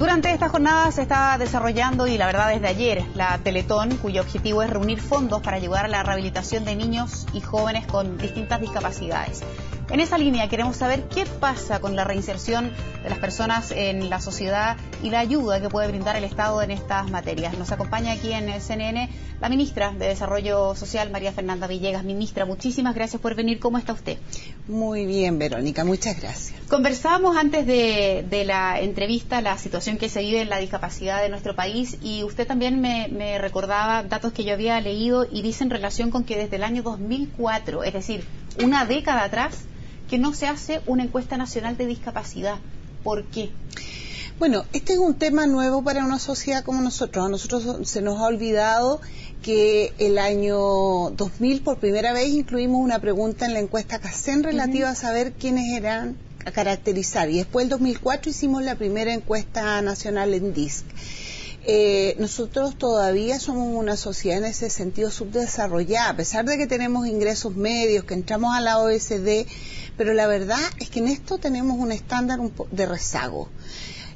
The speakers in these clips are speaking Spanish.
Durante esta jornada se está desarrollando, y la verdad desde ayer, la Teletón, cuyo objetivo es reunir fondos para ayudar a la rehabilitación de niños y jóvenes con distintas discapacidades. En esa línea queremos saber qué pasa con la reinserción de las personas en la sociedad y la ayuda que puede brindar el Estado en estas materias. Nos acompaña aquí en el CNN la ministra de Desarrollo Social, María Fernanda Villegas. Ministra, muchísimas gracias por venir. ¿Cómo está usted? Muy bien, Verónica, muchas gracias. Conversábamos antes de la entrevista la situación que se vive en la discapacidad de nuestro país, y usted también me recordaba datos que yo había leído y dice en relación con que desde el año 2004, es decir, una década atrás, que no se hace una encuesta nacional de discapacidad. ¿Por qué? Bueno, este es un tema nuevo para una sociedad como nosotros. A nosotros se nos ha olvidado que el año 2000 por primera vez incluimos una pregunta en la encuesta CACEN relativa a saber quiénes eran a caracterizar. Y después, el 2004, hicimos la primera encuesta nacional en DISC. Nosotros todavía somos una sociedad en ese sentido subdesarrollada, a pesar de que tenemos ingresos medios, que entramos a la OECD, pero la verdad es que en esto tenemos un estándar de rezago.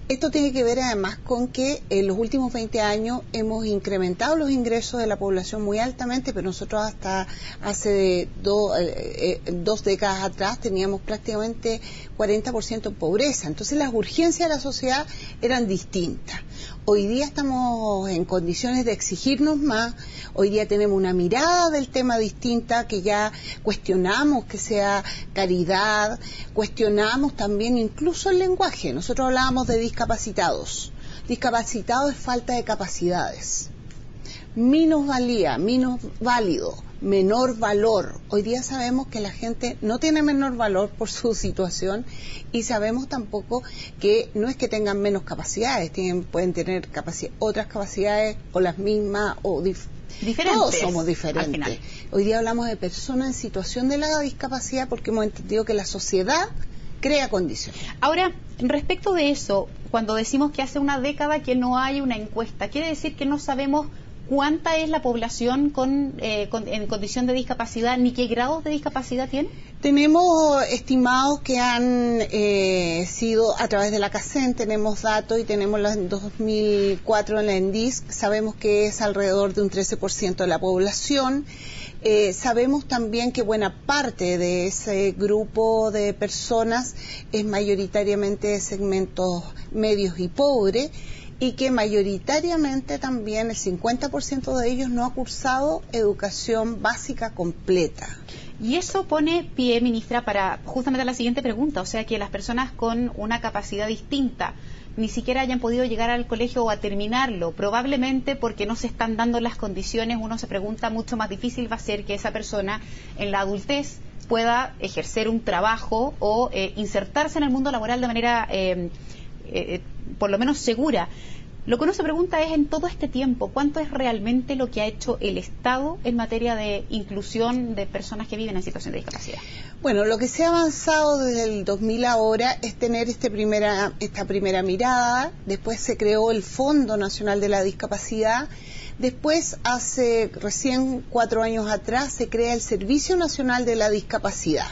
Esto tiene que ver además con que en los últimos 20 años hemos incrementado los ingresos de la población muy altamente, pero nosotros hasta hace dos décadas atrás teníamos prácticamente 40% en pobreza. Entonces las urgencias de la sociedad eran distintas. Hoy día estamos en condiciones de exigirnos más, hoy día tenemos una mirada del tema distinta, que ya cuestionamos que sea caridad, cuestionamos también incluso el lenguaje. Nosotros hablábamos de discapacitados. Discapacitados es falta de capacidades. Minusvalía, menos válido, menor valor. Hoy día sabemos que la gente no tiene menor valor por su situación, y sabemos tampoco que no es que tengan menos capacidades, pueden tener otras capacidades o las mismas o diferentes. Todos somos diferentes. Hoy día hablamos de personas en situación de la discapacidad porque hemos entendido que la sociedad crea condiciones. Ahora, respecto de eso, cuando decimos que hace una década que no hay una encuesta, ¿quiere decir que no sabemos cuánta es la población en condición de discapacidad, ni qué grados de discapacidad tiene? Tenemos estimados que han sido a través de la CACEN, tenemos datos y tenemos los 2004 en la ENDISC, sabemos que es alrededor de un 13% de la población. Sabemos también que buena parte de ese grupo de personas es mayoritariamente de segmentos medios y pobres, y que mayoritariamente también el 50% de ellos no ha cursado educación básica completa. Y eso pone pie, ministra, para justamente la siguiente pregunta, o sea, que las personas con una capacidad distinta ni siquiera hayan podido llegar al colegio o a terminarlo, probablemente porque no se están dando las condiciones. Uno se pregunta, mucho más difícil va a ser que esa persona en la adultez pueda ejercer un trabajo o insertarse en el mundo laboral de manera por lo menos segura. Lo que uno se pregunta es, en todo este tiempo, ¿cuánto es realmente lo que ha hecho el Estado en materia de inclusión de personas que viven en situación de discapacidad? Bueno, lo que se ha avanzado desde el 2000 ahora es tener esta primera mirada. Después se creó el Fondo Nacional de la Discapacidad. Después, hace recién 4 años atrás, se crea el Servicio Nacional de la Discapacidad.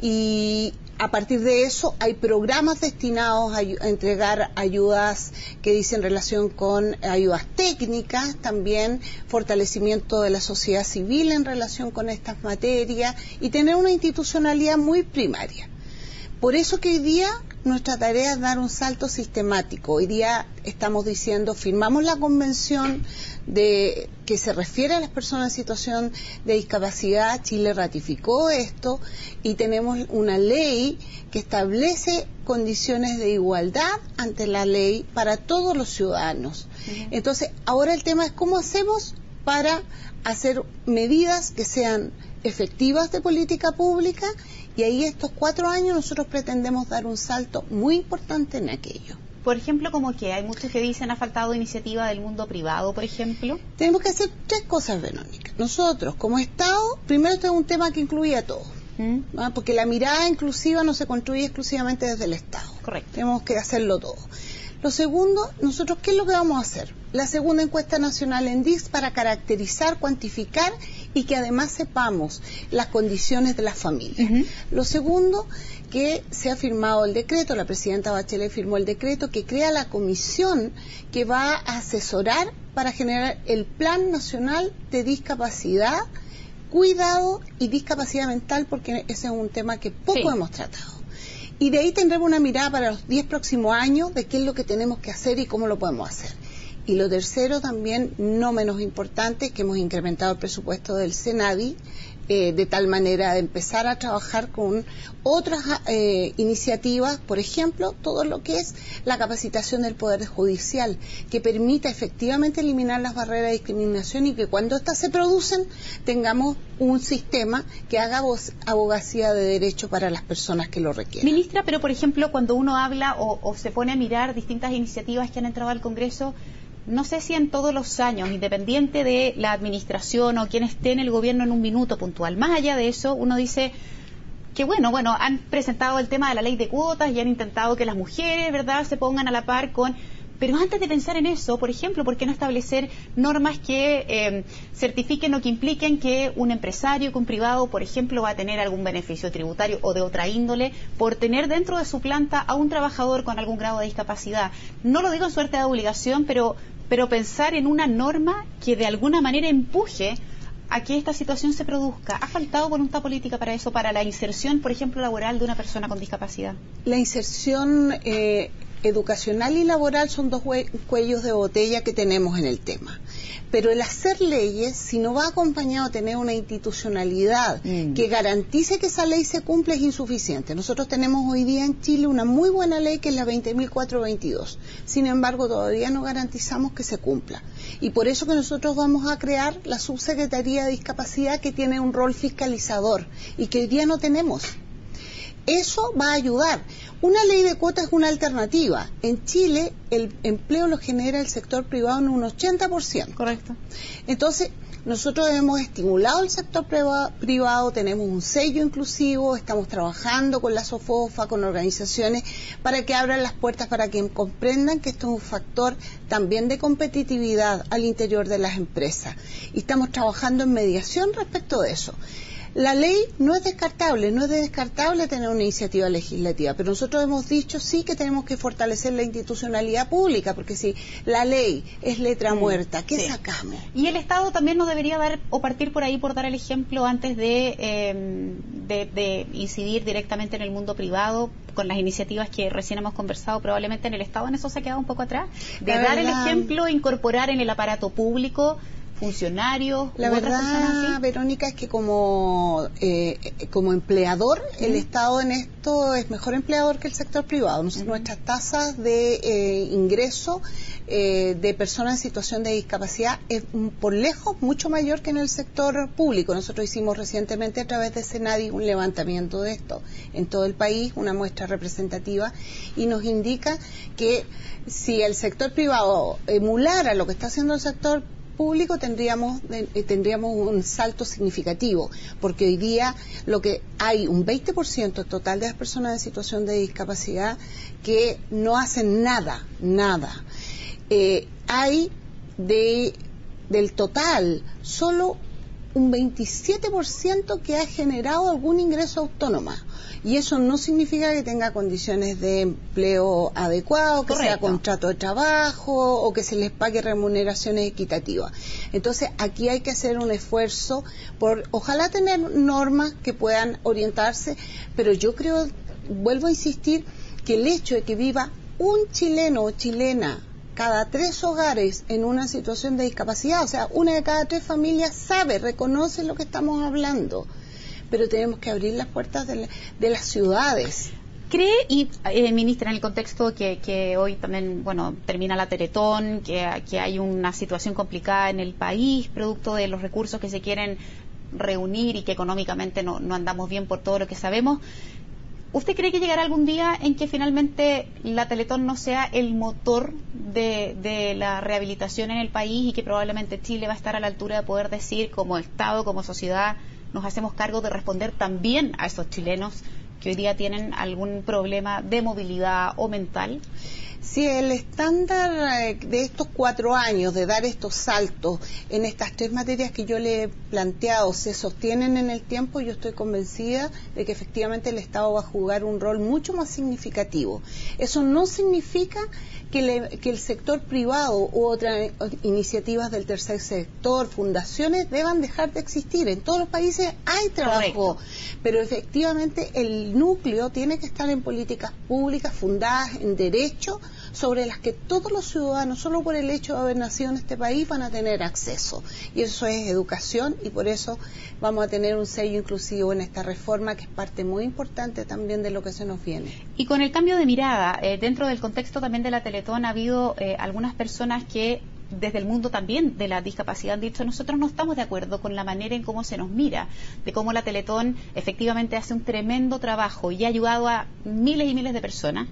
Y a partir de eso hay programas destinados a entregar ayudas que dicen relación con ayudas técnicas, también fortalecimiento de la sociedad civil en relación con estas materias y tener una institucionalidad muy primaria. Por eso que hoy día nuestra tarea es dar un salto sistemático. Hoy día estamos diciendo, firmamos la convención que se refiere a las personas en situación de discapacidad. Chile ratificó esto y tenemos una ley que establece condiciones de igualdad ante la ley para todos los ciudadanos. Entonces, ahora el tema es cómo hacemos para hacer medidas que sean efectivas de política pública, y ahí estos 4 años nosotros pretendemos dar un salto muy importante en aquello. Por ejemplo, como que hay muchos que dicen ha faltado iniciativa del mundo privado, por ejemplo. Tenemos que hacer 3 cosas, Verónica. Nosotros, como Estado, primero esto es un tema que incluye a todos, porque la mirada inclusiva no se construye exclusivamente desde el Estado. Correcto. Tenemos que hacerlo todo. Lo segundo, nosotros, ¿qué es lo que vamos a hacer? La segunda encuesta nacional en DISC para caracterizar, cuantificar y que además sepamos las condiciones de las familias. Lo segundo, que se ha firmado el decreto, la presidenta Bachelet firmó el decreto que crea la comisión que va a asesorar para generar el Plan Nacional de Discapacidad, Cuidado y Discapacidad Mental, porque ese es un tema que poco hemos tratado. Y de ahí tendremos una mirada para los 10 próximos años de qué es lo que tenemos que hacer y cómo lo podemos hacer. Y lo tercero, también no menos importante, que hemos incrementado el presupuesto del SENADI, de tal manera de empezar a trabajar con otras iniciativas, por ejemplo, todo lo que es la capacitación del Poder Judicial, que permita efectivamente eliminar las barreras de discriminación y que cuando éstas se producen tengamos un sistema que haga abogacía de derecho para las personas que lo requieran. Ministra, pero por ejemplo, cuando uno habla o se pone a mirar distintas iniciativas que han entrado al Congreso, no sé si en todos los años, independiente de la administración o quien esté en el gobierno en un minuto puntual, más allá de eso, uno dice que bueno, han presentado el tema de la ley de cuotas y han intentado que las mujeres, ¿verdad?, se pongan a la par con... Pero antes de pensar en eso, por ejemplo, ¿por qué no establecer normas que certifiquen o que impliquen que un empresario, que un privado, por ejemplo, va a tener algún beneficio tributario o de otra índole por tener dentro de su planta a un trabajador con algún grado de discapacidad? No lo digo en suerte de obligación, pero pensar en una norma que de alguna manera empuje a que esta situación se produzca. ¿Ha faltado voluntad política para eso, para la inserción, por ejemplo, laboral de una persona con discapacidad? La inserción educacional y laboral son dos cuellos de botella que tenemos en el tema. Pero el hacer leyes, si no va acompañado de tener una institucionalidad que garantice que esa ley se cumple, es insuficiente. Nosotros tenemos hoy día en Chile una muy buena ley que es la 20.422. Sin embargo, todavía no garantizamos que se cumpla. Y por eso que nosotros vamos a crear la Subsecretaría de Discapacidad, que tiene un rol fiscalizador y que hoy día no tenemos. Eso va a ayudar. Una ley de cuotas es una alternativa. En Chile el empleo lo genera el sector privado en un 80%. Correcto. Entonces, nosotros hemos estimulado el sector privado, tenemos un sello inclusivo, estamos trabajando con la SOFOFA, con organizaciones, para que abran las puertas, para que comprendan que esto es un factor también de competitividad al interior de las empresas. Y estamos trabajando en mediación respecto de eso. La ley no es descartable tener una iniciativa legislativa, pero nosotros hemos dicho sí que tenemos que fortalecer la institucionalidad pública, porque si la ley es letra muerta, ¿qué sacamos? Y el Estado también nos debería dar, o partir por ahí, por dar el ejemplo, antes de incidir directamente en el mundo privado, con las iniciativas que recién hemos conversado. Probablemente en el Estado en eso se ha quedado un poco atrás, de dar el ejemplo, incorporar en el aparato público funcionarios. La verdad, Verónica, es que como empleador, el Estado en esto es mejor empleador que el sector privado. Nuestras tasas de ingreso de personas en situación de discapacidad es por lejos mucho mayor que en el sector público. Nosotros hicimos recientemente a través de SENADI un levantamiento de esto en todo el país, una muestra representativa, y nos indica que si el sector privado emulara lo que está haciendo el sector público, tendríamos un salto significativo, porque hoy día lo que hay un 20% total de las personas en situación de discapacidad que no hacen nada. Hay del total solo un 27% que ha generado algún ingreso autónomo. Y eso no significa que tenga condiciones de empleo adecuado, que sea contrato de trabajo o que se les pague remuneraciones equitativas. Entonces, aquí hay que hacer un esfuerzo por, ojalá tener normas que puedan orientarse, pero yo creo, vuelvo a insistir, que el hecho de que viva un chileno o chilena cada 3 hogares en una situación de discapacidad, o sea, una de cada 3 familias reconoce lo que estamos hablando. Pero tenemos que abrir las puertas de las ciudades. ¿Cree, y ministra, en el contexto que hoy también, termina la Teletón, que hay una situación complicada en el país, producto de los recursos que se quieren reunir y que económicamente no andamos bien por todo lo que sabemos, ¿usted cree que llegará algún día en que finalmente la Teletón no sea el motor de la rehabilitación en el país y que probablemente Chile va a estar a la altura de poder decir, como Estado, como sociedad, nos hacemos cargo de responder también a esos chilenos que hoy día tienen algún problema de movilidad o mental? Si el estándar de estos 4 años, de dar estos saltos en estas 3 materias que yo le he planteado, se sostienen en el tiempo, yo estoy convencida de que efectivamente el Estado va a jugar un rol mucho más significativo. Eso no significa que el sector privado u otras iniciativas del tercer sector, fundaciones, deban dejar de existir. En todos los países hay trabajo, pero efectivamente el núcleo tiene que estar en políticas públicas fundadas en derecho, sobre las que todos los ciudadanos, solo por el hecho de haber nacido en este país, van a tener acceso. Y eso es educación, y por eso vamos a tener un sello inclusivo en esta reforma, que es parte muy importante también de lo que se nos viene. Y con el cambio de mirada, dentro del contexto también de la Teletón, ha habido algunas personas que desde el mundo también de la discapacidad han dicho: nosotros no estamos de acuerdo con la manera en cómo se nos mira, de cómo la Teletón efectivamente hace un tremendo trabajo y ha ayudado a miles y miles de personas,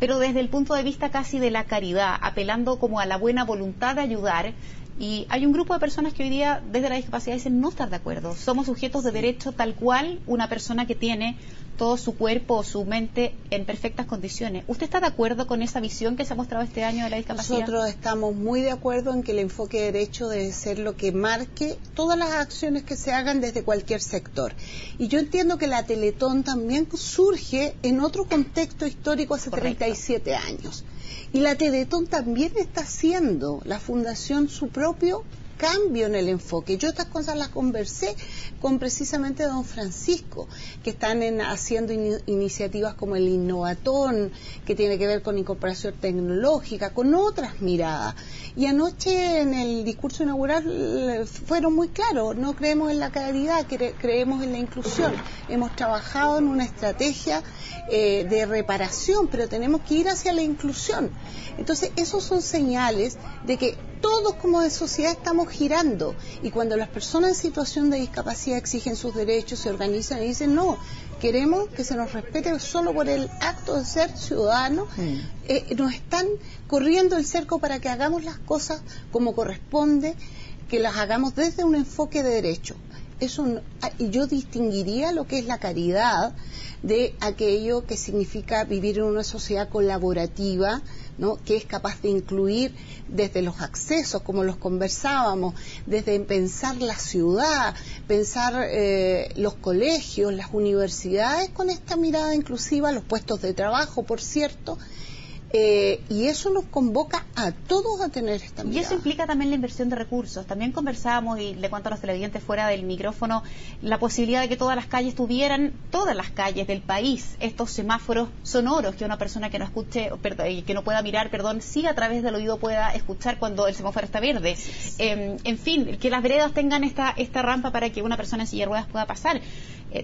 pero desde el punto de vista casi de la caridad, apelando como a la buena voluntad de ayudar. Y hay un grupo de personas que hoy día desde la discapacidad dicen no estar de acuerdo. Somos sujetos de derecho tal cual una persona que tiene todo su cuerpo o su mente en perfectas condiciones. ¿Usted está de acuerdo con esa visión que se ha mostrado este año de la discapacidad? Nosotros estamos muy de acuerdo en que el enfoque de derecho debe ser lo que marque todas las acciones que se hagan desde cualquier sector. Y yo entiendo que la Teletón también surge en otro contexto histórico hace 37 años. Y la Teletón también está haciendo, la Fundación, su propio cambio en el enfoque. Yo estas cosas las conversé con precisamente don Francisco, que están haciendo iniciativas como el Innovatón, que tiene que ver con incorporación tecnológica, con otras miradas. Y anoche en el discurso inaugural fueron muy claros: no creemos en la caridad, creemos en la inclusión. Hemos trabajado en una estrategia de reparación, pero tenemos que ir hacia la inclusión. Entonces, esos son señales de que todos como de sociedad estamos girando, y cuando las personas en situación de discapacidad exigen sus derechos, se organizan y dicen no, queremos que se nos respete solo por el acto de ser ciudadanos, nos están corriendo el cerco para que hagamos las cosas como corresponde, que las hagamos desde un enfoque de derecho. Y yo distinguiría lo que es la caridad de aquello que significa vivir en una sociedad colaborativa, ¿no?, que es capaz de incluir desde los accesos, como los conversábamos, desde pensar la ciudad, pensar los colegios, las universidades con esta mirada inclusiva, los puestos de trabajo, por cierto. Y eso nos convoca a todos a tener esta mirada. Y eso implica también la inversión de recursos. También conversábamos, y le cuento a los televidentes fuera del micrófono, la posibilidad de que todas las calles tuvieran, todas las calles del país, estos semáforos sonoros, que una persona que no escuche, que no pueda mirar, sí a través del oído pueda escuchar cuando el semáforo está verde. En fin, que las veredas tengan esta rampa para que una persona en silla de ruedas pueda pasar.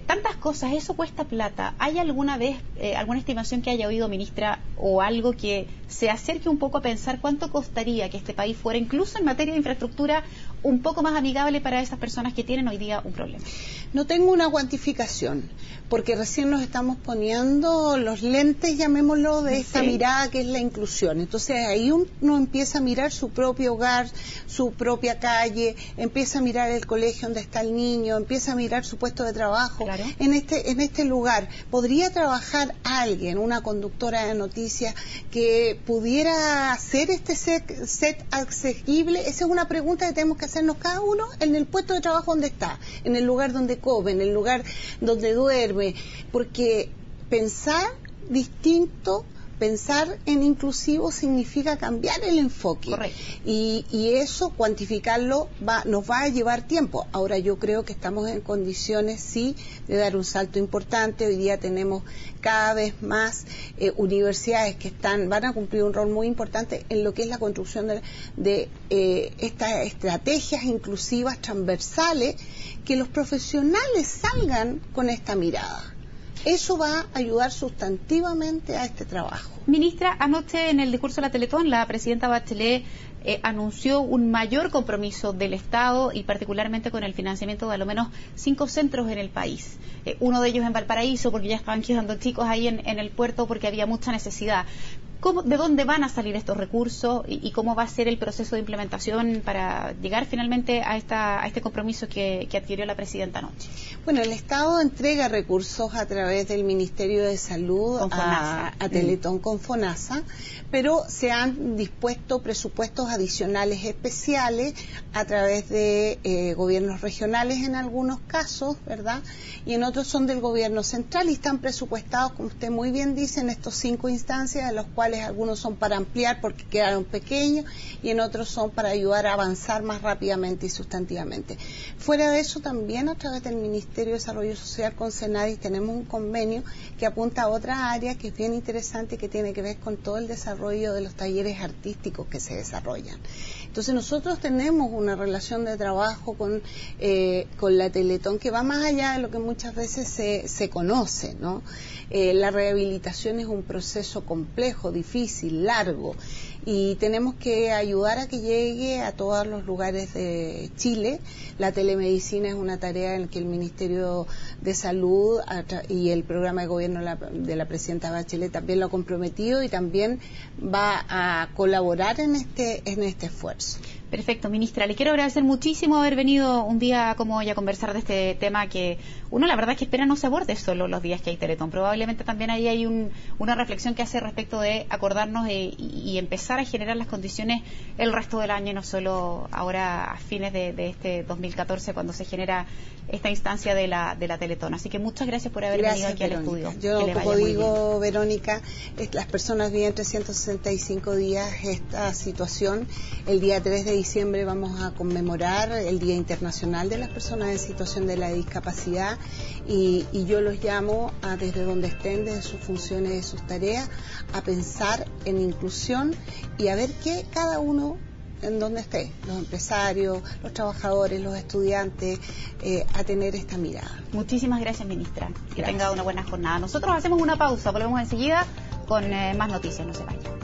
Tantas cosas, eso cuesta plata. ¿Hay alguna vez alguna estimación que haya oído, ministra, o algo que se acerque un poco a pensar cuánto costaría que este país fuera, incluso en materia de infraestructura, un poco más amigable para esas personas que tienen hoy día un problema? No tengo una cuantificación, porque recién nos estamos poniendo los lentes, llamémoslo, de esta mirada que es la inclusión. Entonces ahí uno empieza a mirar su propio hogar, su propia calle, empieza a mirar el colegio donde está el niño, empieza a mirar su puesto de trabajo. Claro. En este lugar podría trabajar alguien, una conductora de noticias, que pudiera hacer este set accesible. Esa es una pregunta que tenemos que hacernos cada uno en el puesto de trabajo donde está, en el lugar donde come, en el lugar donde duerme, porque pensar distinto, pensar en inclusivo significa cambiar el enfoque. Correcto. Y eso, cuantificarlo, nos va a llevar tiempo. Ahora yo creo que estamos en condiciones, sí, de dar un salto importante. Hoy día tenemos cada vez más universidades que van a cumplir un rol muy importante en lo que es la construcción de estas estrategias inclusivas transversales, que los profesionales salgan con esta mirada. Eso va a ayudar sustantivamente a este trabajo. Ministra, anoche en el discurso de la Teletón, la presidenta Bachelet anunció un mayor compromiso del Estado, y particularmente con el financiamiento de al menos 5 centros en el país. Uno de ellos en Valparaíso, porque ya estaban quedando chicos ahí en el puerto porque había mucha necesidad. ¿De dónde van a salir estos recursos y cómo va a ser el proceso de implementación para llegar finalmente a este compromiso que adquirió la presidenta anoche? Bueno, el Estado entrega recursos a través del Ministerio de Salud a Teletón con FONASA, pero se han dispuesto presupuestos adicionales especiales a través de gobiernos regionales en algunos casos, ¿verdad? Y en otros son del gobierno central y están presupuestados, como usted muy bien dice, en estos 5 instancias, de los cuales algunos son para ampliar porque quedaron pequeños y en otros son para ayudar a avanzar más rápidamente y sustantivamente. Fuera de eso, también a través del Ministerio de Desarrollo Social con Senadis tenemos un convenio que apunta a otra área que es bien interesante y que tiene que ver con todo el desarrollo de los talleres artísticos que se desarrollan. Entonces nosotros tenemos una relación de trabajo con la Teletón que va más allá de lo que muchas veces se conoce, ¿no? La rehabilitación es un proceso complejo, difícil, largo, y tenemos que ayudar a que llegue a todos los lugares de Chile. La telemedicina es una tarea en la que el Ministerio de Salud y el programa de gobierno de la presidenta Bachelet también lo ha comprometido y también va a colaborar en este esfuerzo. Perfecto, ministra. Le quiero agradecer muchísimo haber venido un día como hoy a conversar de este tema que uno la verdad es que espera no se aborde solo los días que hay Teletón. Probablemente también ahí hay una reflexión que hace respecto de acordarnos y empezar a generar las condiciones el resto del año, no solo ahora a fines de este 2014 cuando se genera esta instancia de la Teletón. Así que muchas gracias por haber venido aquí Verónica. al estudio. Yo, como digo, Verónica, las personas viven 365 días esta situación. El día 3 de diciembre vamos a conmemorar el Día Internacional de las Personas en Situación de la Discapacidad y yo los llamo desde donde estén, desde sus funciones, de sus tareas, a pensar en inclusión y a ver qué cada uno en donde esté, los empresarios, los trabajadores, los estudiantes, a tener esta mirada. Muchísimas gracias, ministra. Que tenga una buena jornada. Nosotros hacemos una pausa, volvemos enseguida con más noticias, no se vayan.